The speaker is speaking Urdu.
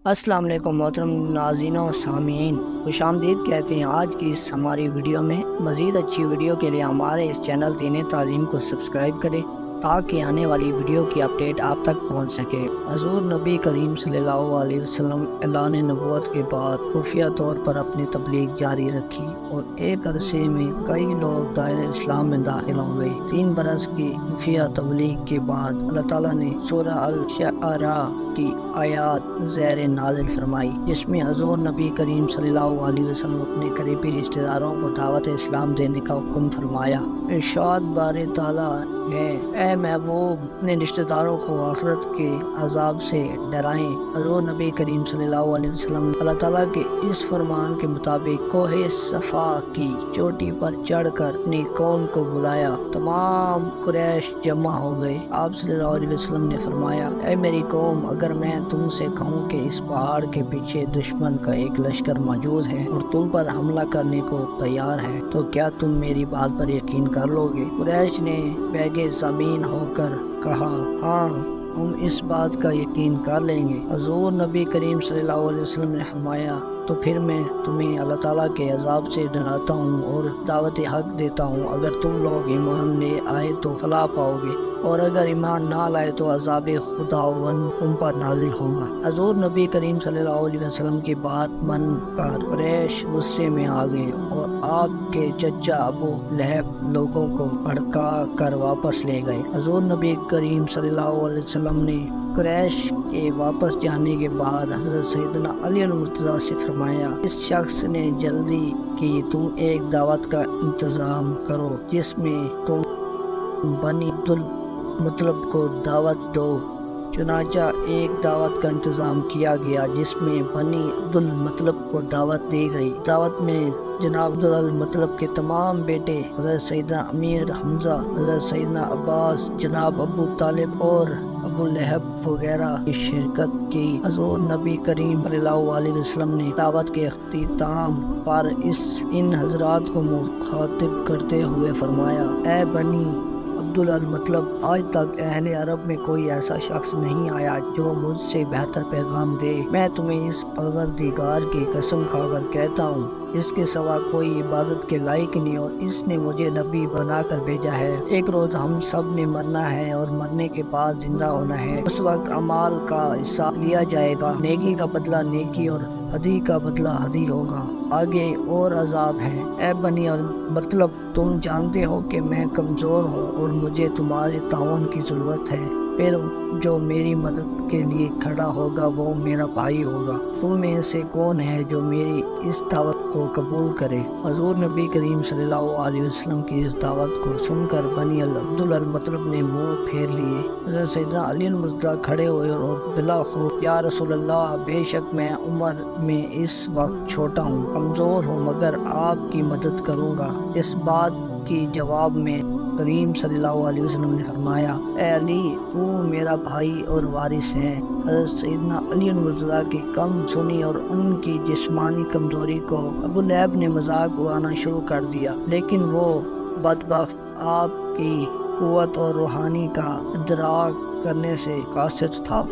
السلام علیکم محترم ناظرین و سامعین، خوش آمدید کہتے ہیں آج کی اس ہماری ویڈیو میں۔ مزید اچھی ویڈیو کے لیے ہمارے اس چینل دین تعلیم کو سبسکرائب کریں تاکہ آنے والی ویڈیو کی اپڈیٹ آپ تک پہنچ سکے۔ حضور نبی کریم صلی اللہ علیہ وسلم اعلان نبوت کے بعد خفیہ طور پر اپنی تبلیغ جاری رکھی اور ایک عرصے میں کئی لوگ دائرہ اسلام میں داخل ہو گئے۔ 3 برس کی خفیہ تبلیغ کے بعد اللہ تعالیٰ نے سورہ الشعراء کی آیات زیر نازل فرمائی، جس میں حضور نبی کریم صلی اللہ علیہ وسلم اپنے قریبی رشتہ داروں کو دعوت اسلام دینے کا حکم فرمایا۔ ارشاد باری تعالیٰ ہے، اے محبوب، اپنے رشتہ داروں کو آخرت کے عذاب سے ڈرائیں۔ حضور نبی کریم صلی اللہ علیہ وسلم اللہ تعالیٰ کے اس فرمان کے مطابق کوہ صفا کی چوٹی پر چڑھ کر اپنی قوم کو بلایا۔ تمام قریش جمع ہو گئے۔ آپ صلی اللہ علیہ وسلم نے فرمایا، اے میری قوم، اگر میں تم سے کہوں کہ اس پہاڑ کے پیچھے دشمن کا ایک لشکر موجود ہے اور تم پر حملہ کرنے کو تیار ہے تو کیا تم میری بات پر یقین کر لو گے؟ قریش نے بیگے زمین ہو کر کہا، ہاں، ہم اس بات کا یقین کر لیں گے۔ حضور نبی کریم صلی اللہ علیہ وسلم نے فرمایا، تو پھر میں تمہیں اللہ تعالیٰ کے عذاب سے ڈراتا ہوں اور دعوت حق دیتا ہوں۔ اگر تم لوگ ایمان لے آئے تو فلاح پاؤ گے، اور اگر ایمان نہ لائے تو عذاب خداوند تم پر نازل ہوگا۔ حضور نبی کریم صلی اللہ علیہ وسلم کی بات من کر قریش غصے میں آ گئے اور آپ کے چچا ابو لہب لوگوں کو بھڑکا کر واپس لے گئے۔ حضور نبی کریم صلی اللہ علیہ وسلم نے قریش کے واپس جانے کے بعد حضرت سیدنا علی المرتضیٰ سے فرمایا، اس شخص نے جلدی کی، تم ایک دعوت کا انتظام کرو جس میں تم بنی عبدالمطلب کو دعوت دو۔ چنانچہ ایک دعوت کا انتظام کیا گیا جس میں بنی عبدالمطلب کو دعوت دی گئی۔ دعوت میں جناب عبدالمطلب کے تمام بیٹے حضرت سیدنا امیر حمزہ، حضرت سیدنا عباس، جناب ابو طالب اور ابو لہب وغیرہ کی شرکت کی۔ حضور نبی کریم صلی اللہ علیہ وسلم نے دعوت کے اختتام پر ان حضرات کو مخاطب کرتے ہوئے فرمایا، اے بنی عبدالمطلب، آج تک اہل عرب میں کوئی ایسا شخص نہیں آیا جو مجھ سے بہتر پیغام دے۔ میں تمہیں اس پروردگار کی قسم کھا کر کہتا ہوں، اس کے سوا کوئی عبادت کے لائق نہیں، اور اس نے مجھے نبی بنا کر بھیجا ہے۔ ایک روز ہم سب نے مرنا ہے اور مرنے کے بعد زندہ ہونا ہے۔ اس وقت اعمال کا حساب لیا جائے گا، نیکی کا بدلہ نیکی اور ہدی کا بدلہ ہدی ہوگا۔ آگے اور عذاب ہے۔ اے بنی مطلب، تم جانتے ہو کہ میں کمزور ہوں اور مجھے تمہارے تعاون کی ضرورت ہے، پھر جو میری مدد کے لیے کھڑا ہوگا وہ میرا بھائی ہوگا۔ تم میں سے کون ہے جو میری اس دعوت کو قبول کرے؟ حضور نبی کریم صلی اللہ علیہ وسلم کی اس دعوت کو سن کر بنی عبدالمطلب نے منہ پھیر لیے۔ حضرت سیدنا علی المرتضیٰ کھڑے ہوئے اور بلا خوف، یا رسول اللہ، بے شک میں عمر میں اس وقت چھوٹا ہوں، کمزور ہوں، مگر آپ کی مدد کروں گا۔ اس بات کی جواب میں کریم صلی اللہ علیہ وسلم نے فرمایا، اے علی، تو میرا بھائی اور وارث ہے۔ حضرت سیدنا علی المرتضیٰ کی کم سنی اور ان کی جسمانی کمزوری کو ابو لہب نے مذاق اڑانا شروع کر دیا، لیکن وہ بدبخت آپ کی قوت اور روحانی کا ادراک کرنے سے قاصر تھا۔